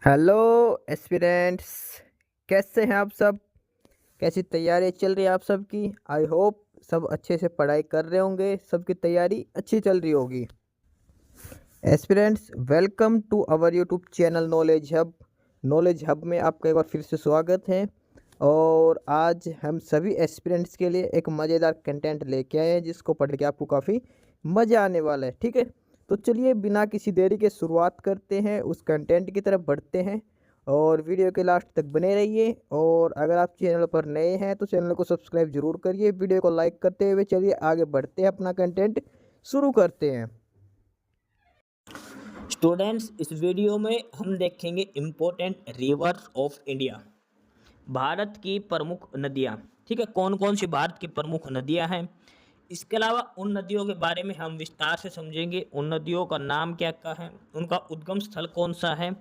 Hello aspirants. कैसे हैं आप सब? कैसी तैयारी चल रही है आप सबकी? आई होप सब अच्छे से पढ़ाई कर रहे होंगे, सबकी तैयारी अच्छी चल रही होगी। Aspirants, welcome to our YouTube channel knowledge hub. Knowledge hub में आपका एक बार फिर से स्वागत है। और आज हम सभी एस्पिरेंट्स के लिए एक मज़ेदार कंटेंट लेके आए हैं जिसको पढ़ के आपको काफ़ी मज़ा आने वाला है। ठीक है, तो चलिए बिना किसी देरी के शुरुआत करते हैं, उस कंटेंट की तरफ बढ़ते हैं। और वीडियो के लास्ट तक बने रहिए। और अगर आप चैनल पर नए हैं तो चैनल को सब्सक्राइब जरूर करिए। वीडियो को लाइक करते हुए चलिए आगे बढ़ते हैं, अपना कंटेंट शुरू करते हैं। स्टूडेंट्स, इस वीडियो में हम देखेंगे important reverse of India, Bharat की प्रमुख नदियाँ। ठीक है, कौन कौन सी भारत की प्रमुख नदियाँ हैं। इसके अलावा उन नदियों के बारे में हम विस्तार से समझेंगे। उन नदियों का नाम क्या क्या है, उनका उद्गम स्थल कौन सा है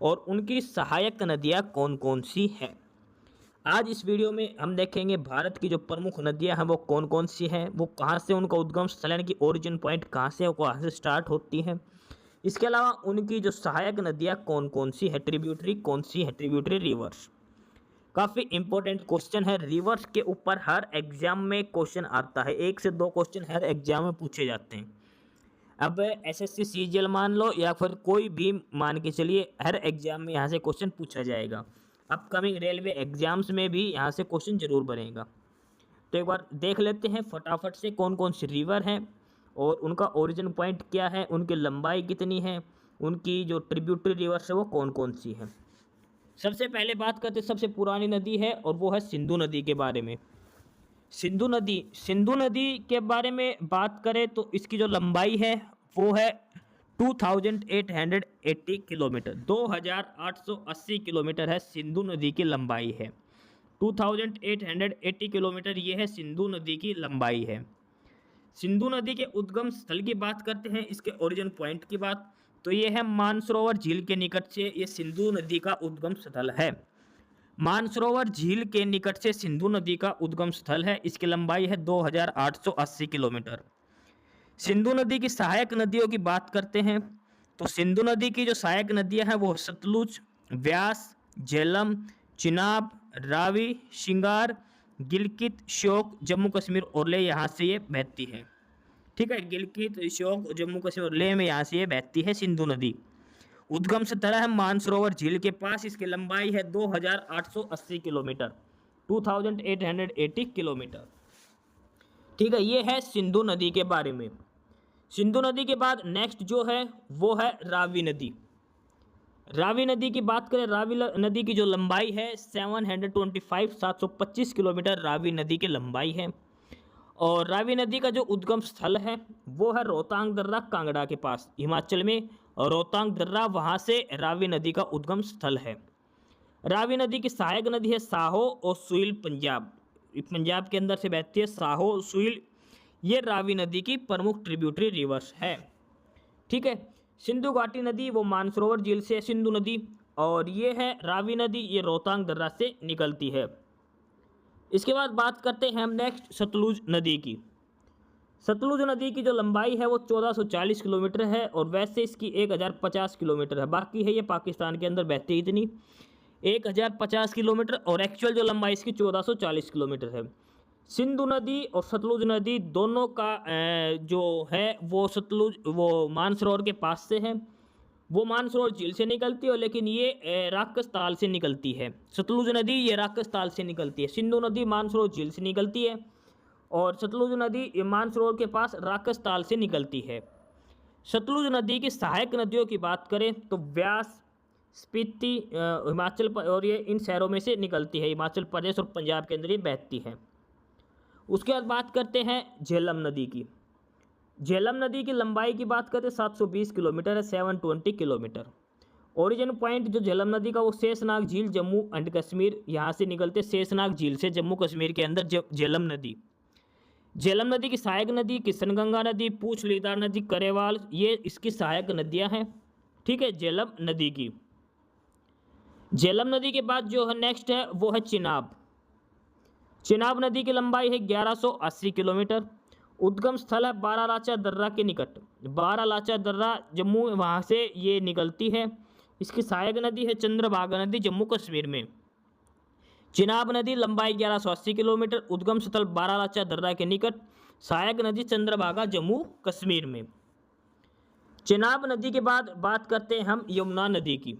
और उनकी सहायक नदियाँ कौन कौन सी हैं। आज इस वीडियो में हम देखेंगे भारत की जो प्रमुख नदियाँ हैं वो कौन कौन सी हैं, वो कहाँ से उनका उद्गम स्थल यानी कि ओरिजिन पॉइंट कहाँ से स्टार्ट होती हैं। इसके अलावा उनकी जो सहायक नदियाँ कौन कौन सी है, ट्रिब्यूटरी कौन सी है, ट्रिब्यूटरी रिवर्स। काफ़ी इंपॉर्टेंट क्वेश्चन है, रिवर्स के ऊपर हर एग्जाम में क्वेश्चन आता है, 1 से 2 क्वेश्चन हर एग्जाम में पूछे जाते हैं। अब एसएससी सीजीएल मान लो या फिर कोई भी मान के चलिए, हर एग्जाम में यहाँ से क्वेश्चन पूछा जाएगा। अपकमिंग रेलवे एग्जाम्स में भी यहाँ से क्वेश्चन जरूर बनेगा। तो एक बार देख लेते हैं फटाफट से कौन कौन सी रिवर हैं और उनका ओरिजिन पॉइंट क्या है, उनकी लंबाई कितनी है, उनकी जो ट्रिब्यूटरी रिवर्स है वो कौन कौन सी है। सबसे पहले बात करते हैं सबसे पुरानी नदी है और वो है सिंधु नदी के बारे में। सिंधु नदी के बारे में बात करें तो इसकी जो लंबाई है वो है 2880 किलोमीटर, 2880 किलोमीटर है सिंधु नदी की लंबाई है। 2880 किलोमीटर ये है सिंधु नदी की लंबाई है। सिंधु नदी के उद्गम स्थल की बात करते हैं, इसके ओरिजिन पॉइंट की बात, तो ये है मानसरोवर झील के निकट से ये सिंधु नदी का उद्गम स्थल है। मानसरोवर झील के निकट से सिंधु नदी का उद्गम स्थल है। इसकी लंबाई है 2880 किलोमीटर। सिंधु नदी की सहायक नदियों की बात करते हैं तो सिंधु नदी की जो सहायक नदियां हैं वो सतलुज, व्यास, झेलम, चिनाब, रावी, शिंगार, गिलगित, श्योक, जम्मू कश्मीर और लेह यहाँ से ये बहती है। ठीक है, गिलगित, श्योक, जम्मू कश्मीर और लेह में यहाँ से ये बहती है सिंधु नदी। उद्गम स्थल है मानसरोवर झील के पास। इसकी लंबाई है 2880 किलोमीटर, 2880 किलोमीटर। ठीक है, ये है सिंधु नदी के बारे में। सिंधु नदी के बाद नेक्स्ट जो है वो है रावी नदी। रावी नदी की बात करें, रावी नदी की जो लंबाई है 725 किलोमीटर रावी नदी की लंबाई है। और रावी नदी का जो उद्गम स्थल है वो है रोहतांग दर्रा, कांगड़ा के पास, हिमाचल में। और रोहतांग दर्रा वहाँ से रावी नदी का उद्गम स्थल है। रावी नदी की सहायक नदी है साहो और सुईल, पंजाब, पंजाब के अंदर से बहती है साहो और सुईल। ये रावी नदी की प्रमुख ट्रिब्यूटरी रिवर्स है। ठीक है, सिंधु घाटी नदी वो मानसरोवर झील से सिंधु नदी, और ये है रावी नदी, ये रोहतांग दर्रा से निकलती है। इसके बाद बात करते हैं हम नेक्स्ट सतलुज नदी की। सतलुज नदी की जो लंबाई है वो 1440 किलोमीटर है और वैसे इसकी 1050 किलोमीटर है। बाकी है ये पाकिस्तान के अंदर बहती इतनी 1050 किलोमीटर, और एक्चुअल जो लंबाई इसकी 1440 किलोमीटर है। सिंधु नदी और सतलुज नदी दोनों का जो है वो सतलुज वो मानसरोवर के पास से है। वो मानसरोवर झील से निकलती है, लेकिन ये राक्षस ताल से निकलती है। सतलुज नदी ये राक्षस ताल से निकलती है, सिंधु नदी मानसरोवर झील से निकलती है, और सतलुज नदी मानसरोवर के पास राक्षस ताल से निकलती है। सतलुज नदी की सहायक नदियों की बात करें तो व्यास, स्पीति, और ये इन शहरों में से निकलती है, हिमाचल प्रदेश और पंजाब के अंदर ये बहती है। उसके बाद बात करते हैं झेलम नदी की। झेलम नदी की लंबाई की बात करें 720 किलोमीटर है, 720 किलोमीटर। ओरिजिन पॉइंट जो झेलम नदी का वो शेषनाग झील, जम्मू एंड कश्मीर, यहाँ से निकलते शेषनाग झील से जम्मू कश्मीर के अंदर झेलम नदी। झेलम नदी की सहायक नदी किशनगंगा नदी, पूछ, लीदार नदी, करेवाल, ये इसकी सहायक नदियाँ हैं। ठीक है, झेलम नदी की। झेलम नदी के बाद जो है नेक्स्ट है वो है चिनाब। चिनाब नदी की लंबाई है 1180 किलोमीटर। उद्गम स्थल है बारालाचा दर्रा के निकट। बारालाचा दर्रा जम्मू, वहाँ से ये निकलती है। इसकी सहायक नदी है चंद्रभागा नदी जम्मू कश्मीर में। चिनाब नदी लंबाई 1180 किलोमीटर, उद्गम स्थल बारालाचा दर्रा के निकट, सहायक नदी चंद्रभागा जम्मू कश्मीर में। चिनाब नदी के बाद बात करते हैं हम यमुना नदी की।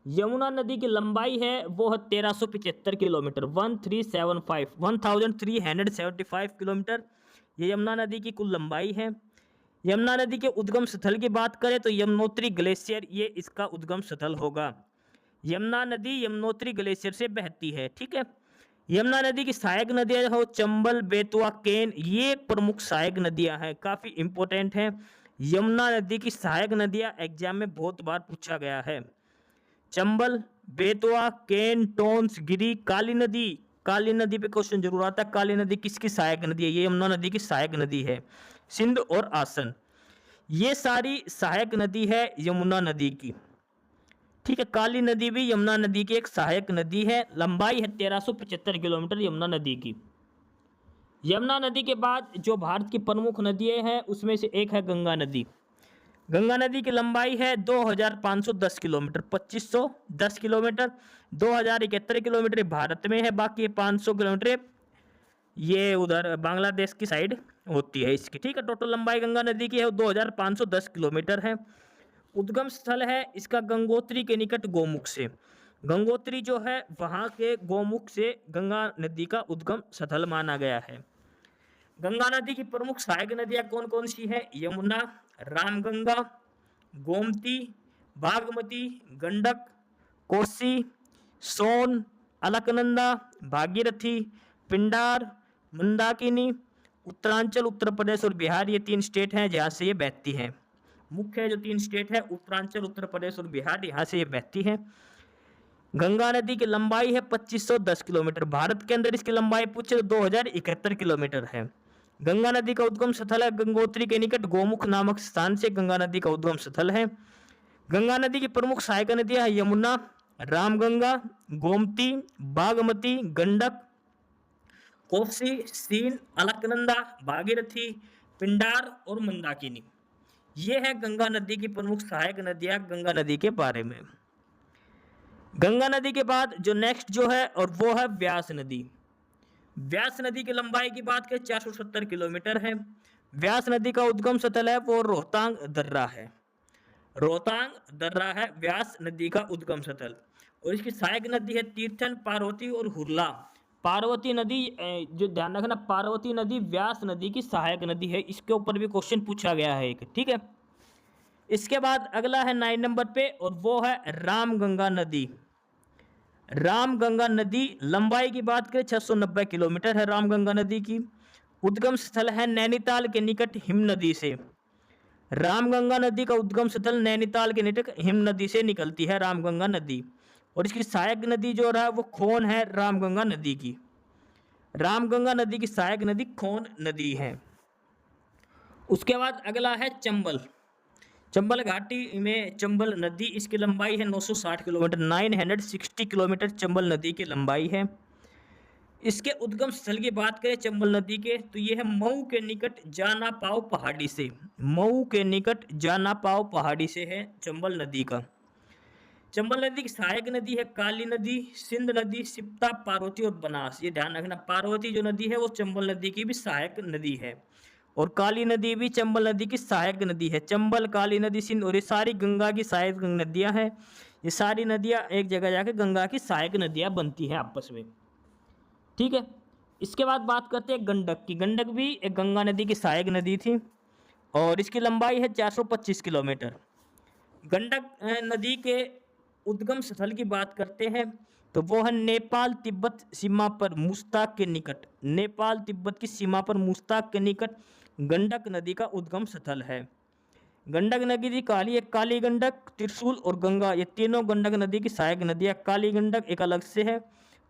यमुना नदी की लंबाई है वो है 1375 किलोमीटर, 1375 किलोमीटर। ये यमुना नदी की कुल लंबाई है। यमुना नदी के उद्गम स्थल की बात करें तो यमुनोत्री ग्लेशियर ये इसका उद्गम स्थल होगा। यमुना नदी यमुनोत्री ग्लेशियर से बहती है, ठीक है। यमुना नदी की सहायक नदियां हो चंबल, बेतवा, केन, ये प्रमुख सहायक नदियां हैं, काफ़ी इंपॉर्टेंट हैं। यमुना नदी की सहायक नदियां एग्जाम में बहुत बार पूछा गया है। चंबल, बेतवा, केन, टोंस, गिरी, काली नदी। काली नदी पे क्वेश्चन जरूर आता है। काली नदी किसकी सहायक नदी है? ये यमुना नदी की सहायक नदी है। सिंध और आसन, ये सारी सहायक नदी है यमुना नदी की, ठीक है। काली नदी भी यमुना नदी की एक सहायक नदी है। लंबाई है 1375 किलोमीटर यमुना नदी की। यमुना नदी के बाद जो भारत की प्रमुख नदियां हैं उसमें से एक है गंगा नदी। गंगा नदी की लंबाई है 2510 किलोमीटर, 2510 किलोमीटर। 2071 किलोमीटर भारत में है, बाकी 500 किलोमीटर ये उधर बांग्लादेश की साइड होती है इसकी, ठीक है। टोटल लंबाई गंगा नदी की है 2510 किलोमीटर है। उद्गम स्थल है इसका गंगोत्री के निकट गोमुख से। गंगोत्री जो है वहाँ के गोमुख से गंगा नदी का उद्गम स्थल माना गया है। गंगा नदी की प्रमुख सहायक नदियाँ कौन कौन सी है? यमुना, रामगंगा, गोमती, बागमती, गंडक, कोसी, सोन, अलकनंदा, भागीरथी, पिंडार, मंदाकिनी। उत्तरांचल, उत्तर प्रदेश और बिहार ये 3 स्टेट हैं जहाँ से ये बहती हैं। मुख्य जो 3 स्टेट है उत्तरांचल, उत्तर प्रदेश और बिहार, यहाँ से ये बहती है। गंगा नदी की लंबाई है 2510 किलोमीटर। भारत के अंदर इसकी लंबाई पूछे तो 2071 किलोमीटर है। गंगा नदी का उद्गम स्थल है गंगोत्री के निकट गोमुख नामक स्थान से गंगा नदी का उद्गम स्थल है। गंगा नदी की प्रमुख सहायक नदियां है यमुना, रामगंगा, गोमती, बागमती, गंडक, कोसी, सीन, अलकनंदा, भागीरथी, पिंडार और मंदाकिनी। ये है गंगा नदी की प्रमुख सहायक नदियां गंगा नदी के बारे में। गंगा नदी के बाद जो नेक्स्ट जो है और वो है व्यास नदी। व्यास नदी की लंबाई की बात करें 470 किलोमीटर है। व्यास नदी का उद्गम स्थल है वो रोहतांग दर्रा है। रोहतांग दर्रा है व्यास नदी का उद्गम स्थल। और इसकी सहायक नदी है तीर्थन, पार्वती और हुरला। पार्वती नदी जो ध्यान रखना, पार्वती नदी व्यास नदी की सहायक नदी है। इसके ऊपर भी क्वेश्चन पूछा गया है एक, ठीक है। इसके बाद अगला है 9 नंबर पे और वो है रामगंगा नदी। रामगंगा नदी लंबाई की बात करें 690 किलोमीटर है रामगंगा नदी की। उद्गम स्थल है नैनीताल के निकट हिम नदी से। रामगंगा नदी का उद्गम स्थल नैनीताल के निकट हिम नदी से निकलती है रामगंगा नदी। और इसकी सहायक नदी जो रहा वो खोन है रामगंगा नदी की। रामगंगा नदी की सहायक नदी खोन नदी है। उसके बाद अगला है चंबल। चंबल घाटी में चंबल नदी, इसकी लंबाई है 960 किलोमीटर, 960 किलोमीटर चंबल नदी की लंबाई है। इसके उद्गम स्थल की बात करें चंबल नदी के तो यह है मऊ के निकट जाना पाव पहाड़ी से। मऊ के निकट जाना पाव पहाड़ी से है चंबल नदी का। चंबल नदी की सहायक नदी है काली नदी, सिंध नदी, सिप्ता, पार्वती और बनास। ये ध्यान रखना, पार्वती जो नदी है वो चंबल नदी की भी सहायक नदी है और काली नदी भी चंबल नदी की सहायक नदी है। चंबल, काली नदी, सिंध और ये सारी गंगा की सहायक नदियां हैं। ये सारी नदियां एक जगह जाकर गंगा की सहायक नदियां बनती हैं आपस में, ठीक है। इसके बाद बात करते हैं गंडक की। गंडक भी एक गंगा नदी की सहायक नदी थी और इसकी लंबाई है 425 किलोमीटर। गंडक नदी के उद्गम स्थल की बात करते हैं तो वो है नेपाल तिब्बत सीमा पर मुस्ताक के निकट। नेपाल तिब्बत की सीमा पर मुस्ताक के निकट गंडक नदी का उद्गम स्थल है। गंडक नदी काली, एक काली गंडक, त्रिशूल और गंगा, ये तीनों गंडक नदी की सहायक नदियाँ। काली गंडक एक अलग से है,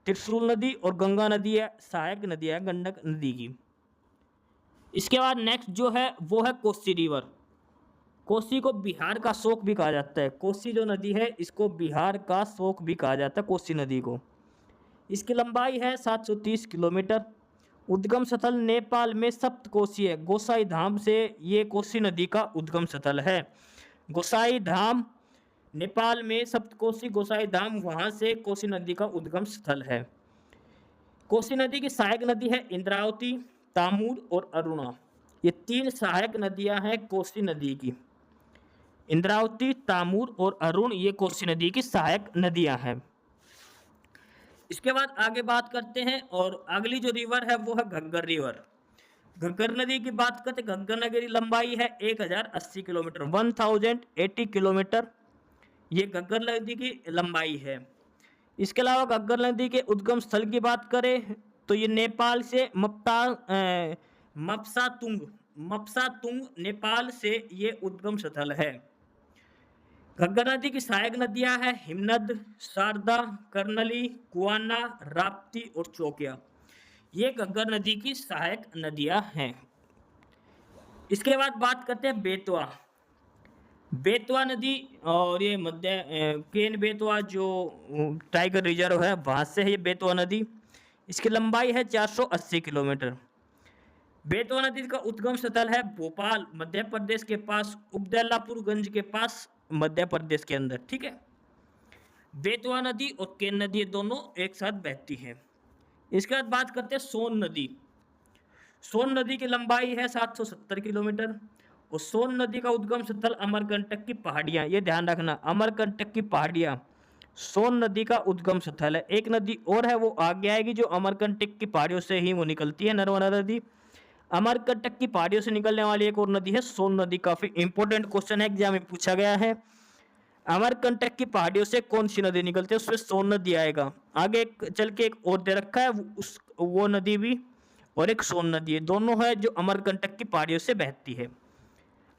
त्रिशूल नदी और गंगा नदी है सहायक नदी है गंडक नदी की। इसके बाद नेक्स्ट जो है वो है कोसी रिवर। कोसी को बिहार का शोक भी कहा जाता है। कोसी जो नदी है इसको बिहार का शोक भी कहा जाता है कोसी नदी को। इसकी लंबाई है 730 किलोमीटर। उद्गम स्थल नेपाल में सप्तकोशी है। गोसाई धाम से ये कोसी नदी का उद्गम स्थल है। गोसाई धाम नेपाल में सप्तकोशी गोसाई धाम, वहां से कोसी नदी का उद्गम स्थल है। कोसी नदी की सहायक नदी है इंद्रावती, तामूर और अरुणा। ये 3 सहायक नदियां हैं कोसी नदी की। इंद्रावती, तामूर और अरुण ये कोसी नदी की सहायक नदियां हैं। इसके बाद आगे बात करते हैं, और अगली जो रिवर है वो है घग्गर रिवर। घग्गर नदी की बात करते हैं, घग्गर नदी की लंबाई है 1080 किलोमीटर, 1080 किलोमीटर ये घग्गर नदी की लंबाई है। इसके अलावा घग्गर नदी के उद्गम स्थल की बात करें तो ये नेपाल से मप्सातुंग नेपाल से ये उद्गम स्थल है। घग्गर नदी की सहायक नदियां हैं हिमनद, शारदा, कर्नली, कुआना, राप्ती और चौकिया। ये घग्गर नदी की सहायक नदियां हैं। इसके बाद बात करते हैं बेतवा। बेतवा नदी, और ये मध्य केन बेतवा जो टाइगर रिजर्व है वहां से है ये बेतवा नदी। इसकी लंबाई है 480 किलोमीटर। बेतवा नदी का उद्गम स्थल है भोपाल मध्य प्रदेश के पास, उबदलापुरगंज के पास मध्य प्रदेश के अंदर। ठीक है, बेतवा नदी और केन नदी ये दोनों एक साथ बहती हैं। इसके बाद बात करते हैं सोन नदी। सोन नदी की लंबाई है 770 किलोमीटर, और सोन नदी का उद्गम स्थल अमरकंटक की पहाड़ियां, ये ध्यान रखना, अमरकंटक की पहाड़ियां सोन नदी का उद्गम स्थल है। एक नदी और है वो आगे आएगी जो अमरकंटक की पहाड़ियों से ही वो निकलती है, नर्मदा नदी। अमरकंटक की पहाड़ियों से निकलने वाली एक और नदी है सोन नदी। काफी इंपॉर्टेंट क्वेश्चन है, एग्जाम में पूछा गया है। अमरकंटक की पहाड़ियों से कौन सी नदी निकलती है, उसमें सोन नदी आएगा। आगे चल के एक और दे रखा है वो नदी भी, और एक सोन नदी है, दोनों है जो अमरकंटक की पहाड़ियों से बहती है।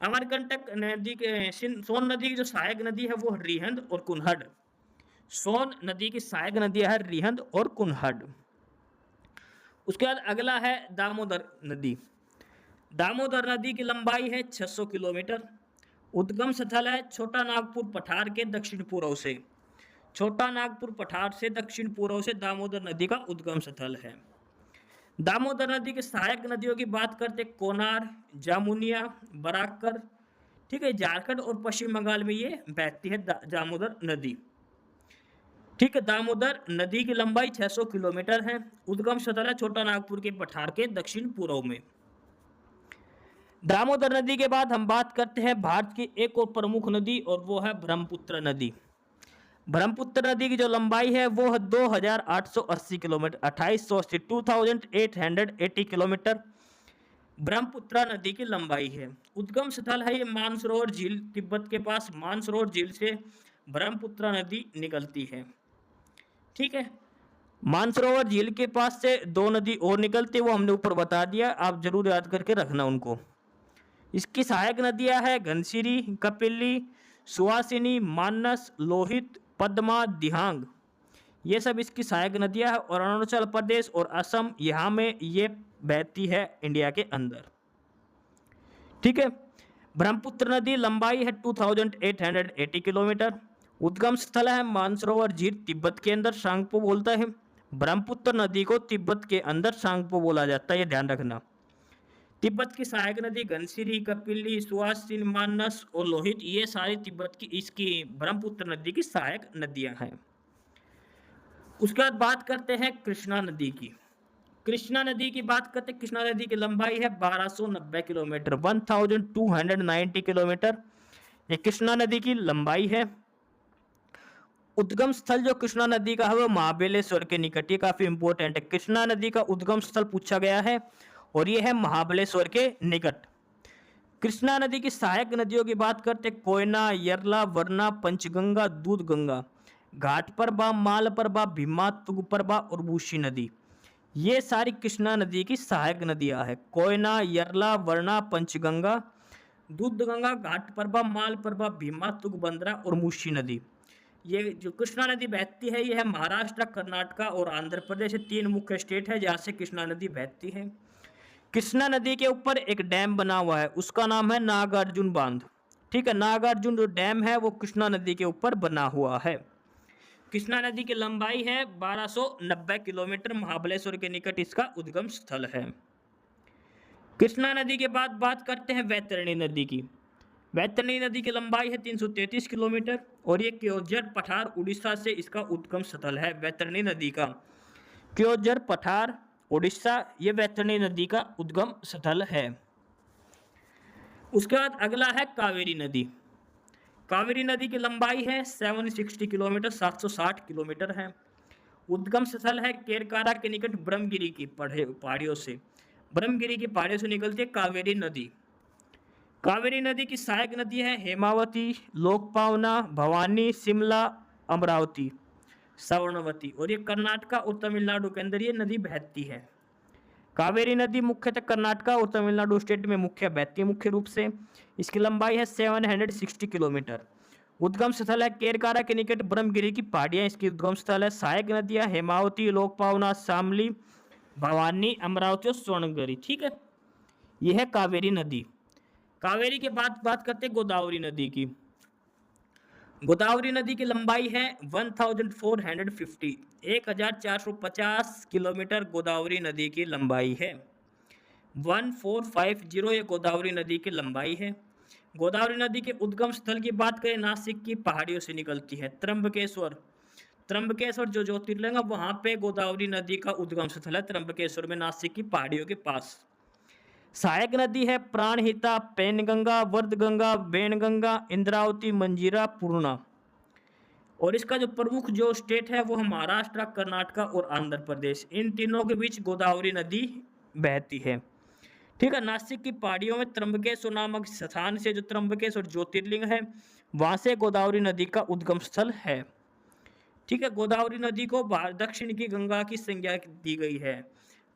अमरकंटक नदी के सोन नदी की जो सहायक नदी है वो रिहंद और कुनहड़। सोन नदी की सहायक नदियां है रिहंद और कुनहड़। उसके बाद अगला है दामोदर नदी। दामोदर नदी की लंबाई है 600 किलोमीटर। उद्गम स्थल है छोटा नागपुर पठार के दक्षिण पूर्व से। छोटा नागपुर पठार से दक्षिण पूर्व से दामोदर नदी का उद्गम स्थल है। दामोदर नदी की सहायक नदियों की बात करते कोनार, जामुनिया, बराकर। ठीक है, झारखंड और पश्चिम बंगाल में ये बहती है दामोदर नदी। ठीक है, दामोदर नदी की लंबाई 600 किलोमीटर है। उद्गम स्थल है छोटा नागपुर के पठार के दक्षिण पूर्व में। दामोदर नदी के बाद हम बात करते हैं भारत की एक और प्रमुख नदी, और वो है ब्रह्मपुत्र नदी। ब्रह्मपुत्र नदी की जो लंबाई है वो है 2880 किलोमीटर, 2880 किलोमीटर ब्रह्मपुत्र नदी की लंबाई है। उद्गम स्थल है ये मानसरोवर झील, तिब्बत के पास मानसरोवर झील से ब्रह्मपुत्र नदी निकलती है। ठीक है, मानसरोवर झील के पास से 2 नदी और निकलती है, वो हमने ऊपर बता दिया, आप जरूर याद करके रखना उनको। इसकी सहायक नदियां है घनसिरी, कपिली, सुहासिनी, मानस, लोहित, पद्मा, दिहांग। ये सब इसकी सहायक नदियां हैं, और अरुणाचल प्रदेश और असम यहाँ में ये बहती है इंडिया के अंदर। ठीक है, ब्रह्मपुत्र नदी लंबाई है 2880 किलोमीटर। उद्गम स्थल है मानसरोवर झील, तिब्बत के अंदर सांगपो बोलता है। ब्रह्मपुत्र नदी को तिब्बत के अंदर सांगपो बोला जाता है, ये ध्यान रखना। तिब्बत की सहायक नदी घनसिरी, कपिली, सुहासिनी, मानस और लोहित, ये सारी तिब्बत की इसकी ब्रह्मपुत्र नदी की सहायक नदियां हैं। उसके बाद बात करते हैं कृष्णा नदी की। कृष्णा नदी की बात करते हैं, कृष्णा नदी की लंबाई है 1290 किलोमीटर, 1290 किलोमीटर ये कृष्णा नदी की लंबाई है। उद्गम स्थल जो कृष्णा नदी का है वो महाबलेश्वर के निकट, ये काफी इंपॉर्टेंट है। कृष्णा नदी का उद्गम स्थल पूछा गया है, और ये है महाबलेश्वर के निकट। कृष्णा नदी की सहायक नदियों की बात करते कोयना, यरला, वरना, पंचगंगा, दूधगंगा, घाटप्रभा, मालप्रभा, भीमा, तुंगप्रभा और बूशी नदी। ये सारी कृष्णा नदी की सहायक नदियां हैं। कोयना, यरला, वरना, पंचगंगा, दूधगंगा, घाटप्रभा, मालप्रभा, भीमा, तुंगभद्रा और मूशी नदी। ये जो कृष्णा नदी बहती है ये है महाराष्ट्र, कर्नाटका और आंध्र प्रदेश, 3 मुख्य स्टेट है जहाँ से कृष्णा नदी बहती है। कृष्णा नदी के ऊपर एक डैम बना हुआ है, उसका नाम है नागार्जुन बांध। ठीक है, नागार्जुन जो डैम है वो कृष्णा नदी के ऊपर बना हुआ है। कृष्णा नदी की लंबाई है 1290 किलोमीटर, महाबलेश्वर के निकट इसका उद्गम स्थल है। कृष्णा नदी के बाद बात करते हैं वैतरणी नदी की। वैतरणी नदी की लंबाई है 333 किलोमीटर और ये क्योंझर पठार उड़ीसा से इसका उद्गम स्थल है वैतरणी नदी का। क्योंझर पठार उड़ीसा ये वैतरणी नदी का उद्गम स्थल है। उसके बाद अगला है कावेरी नदी। कावेरी नदी की लंबाई है 760 किलोमीटर 760 किलोमीटर है। उद्गम स्थल है केरकारा के निकट ब्रह्मगिरी की पहाड़ियों से। ब्रह्मगिरी की पहाड़ियों से निकलती है कावेरी नदी। कावेरी नदी की सहायक नदी है हेमावती, लोकपावना, भवानी, शिमला, अमरावती, सवर्णवती और ये कर्नाटका और तमिलनाडु के अंदर ये नदी बहती है। कावेरी नदी मुख्यतः कर्नाटका और तमिलनाडु स्टेट में बहती है मुख्य रूप से। इसकी लंबाई है 760 किलोमीटर। उद्गम स्थल है केरकारा के निकट ब्रह्मगिरी की पहाड़ियां इसकी उद्गम स्थल है। सहायक नदियां हेमावती, लोकपावना, शामली, भवानी, अमरावती और स्वर्णगिरी। ठीक है, यह है कावेरी नदी। कावेरी के बाद बात करते हैं गोदावरी नदी की। गोदावरी नदी की लंबाई है 1450 किलोमीटर गोदावरी नदी की लंबाई है। 1450 ये गोदावरी नदी की लंबाई है। गोदावरी नदी के उद्गम स्थल की बात करें नासिक की पहाड़ियों से निकलती है। त्र्यंबकेश्वर जो ज्योतिर्लिंग है वहां पे गोदावरी नदी का उद्गम स्थल है त्र्यंबकेश्वर में, नासिक की पहाड़ियों के पास। सहायक नदी है प्राणहिता, पेनगंगा, वर्धगंगा, बेनगंगा, इंद्रावती, मंजीरा, पूर्णा। और इसका जो प्रमुख जो स्टेट है वो है महाराष्ट्र, कर्नाटका और आंध्र प्रदेश। इन तीनों के बीच गोदावरी नदी बहती है। ठीक है, नासिक की पहाड़ियों में त्र्यंबकेश्वर नामक स्थान से जो त्र्यंबकेश्वर ज्योतिर्लिंग है वहां से गोदावरी नदी का उद्गम स्थल है। ठीक है, गोदावरी नदी को दक्षिण की गंगा की संज्ञा दी गई है।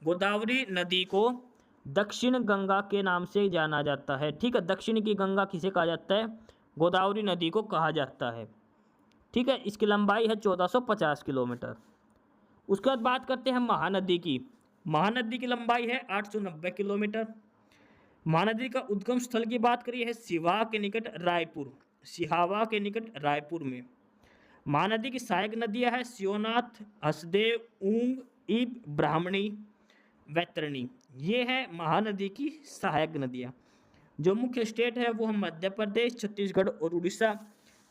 गोदावरी नदी को दक्षिण गंगा के नाम से जाना जाता है। ठीक है, दक्षिण की गंगा किसे कहा जाता है? गोदावरी नदी को कहा जाता है। ठीक है, इसकी लंबाई है 1450 किलोमीटर। उसके बाद बात करते हैं महानदी की। महानदी की लंबाई है 890 किलोमीटर। महानदी का उद्गम स्थल की बात करिए है सिहावा के निकट रायपुर में। महानदी की सहायक नदियां है शिवनाथ, हसदेव, ऊंग, ईब, ब्राह्मणी, वैतरणी। ये है महानदी की सहायक नदियां। जो मुख्य स्टेट है वो है मध्य प्रदेश, छत्तीसगढ़ और उड़ीसा,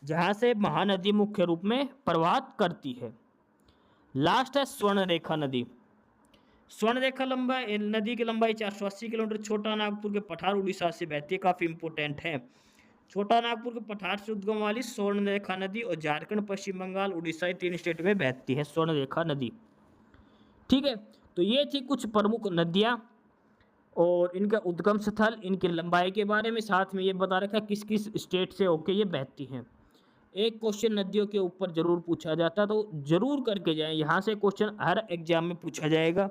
जहां से महानदी मुख्य रूप में प्रवाहित करती है। लास्ट है स्वर्णरेखा नदी। स्वर्णरेखा नदी की लंबाई 480 किलोमीटर। छोटा नागपुर के पठार उड़ीसा से बहती है, काफी इंपोर्टेंट है। छोटा नागपुर के पठार से उद्गम वाली स्वर्णरेखा नदी और झारखंड, पश्चिम बंगाल, उड़ीसा, 3 स्टेट में बहती है स्वर्णरेखा नदी। ठीक है, तो ये थी कुछ प्रमुख नदियां और इनका उद्गम स्थल, इनकी लंबाई के बारे में, साथ में ये बता रखा किस किस स्टेट से होके ये बहती हैं। एक क्वेश्चन नदियों के ऊपर जरूर पूछा जाता तो जरूर करके जाएं, यहाँ से क्वेश्चन हर एग्जाम में पूछा जाएगा।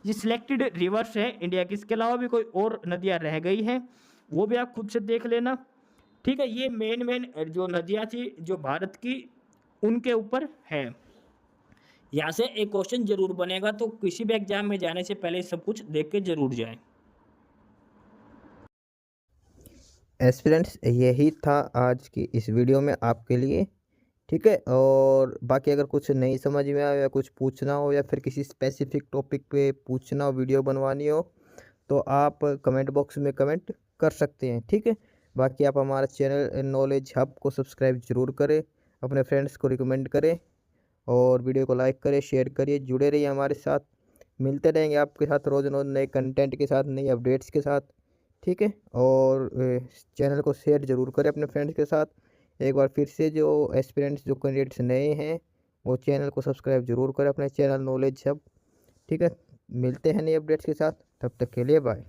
ये सिलेक्टेड रिवर्स है इंडिया की, इसके अलावा भी कोई और नदियाँ रह गई हैं वो भी आप खुद से देख लेना। ठीक है, ये मेन जो नदियाँ थी जो भारत की उनके ऊपर है। यहाँ से एक क्वेश्चन जरूर बनेगा, तो किसी भी एग्जाम में जाने से पहले सब कुछ देख के जरूर जाएं। एस्पिरेंट्स, यही था आज की इस वीडियो में आपके लिए। ठीक है, और बाकी अगर कुछ नहीं समझ में आया या कुछ पूछना हो या फिर किसी स्पेसिफिक टॉपिक पे पूछना हो, वीडियो बनवानी हो, तो आप कमेंट बॉक्स में कमेंट कर सकते हैं। ठीक है, बाकी आप हमारा चैनल नॉलेज हब को सब्सक्राइब जरूर करें, अपने फ्रेंड्स को रिकमेंड करें और वीडियो को लाइक करें, शेयर करिए, जुड़े रहिए हमारे साथ। मिलते रहेंगे आपके साथ रोज़ नए कंटेंट के साथ, नई अपडेट्स के साथ। ठीक है, और चैनल को शेयर जरूर करें अपने फ्रेंड्स के साथ। एक बार फिर से जो एस्पिरेंट्स जो कैंडिडेट्स नए हैं वो चैनल को सब्सक्राइब जरूर करें अपने चैनल नॉलेज हब। ठीक है, मिलते हैं नए अपडेट्स के साथ, तब तक के लिए बाय।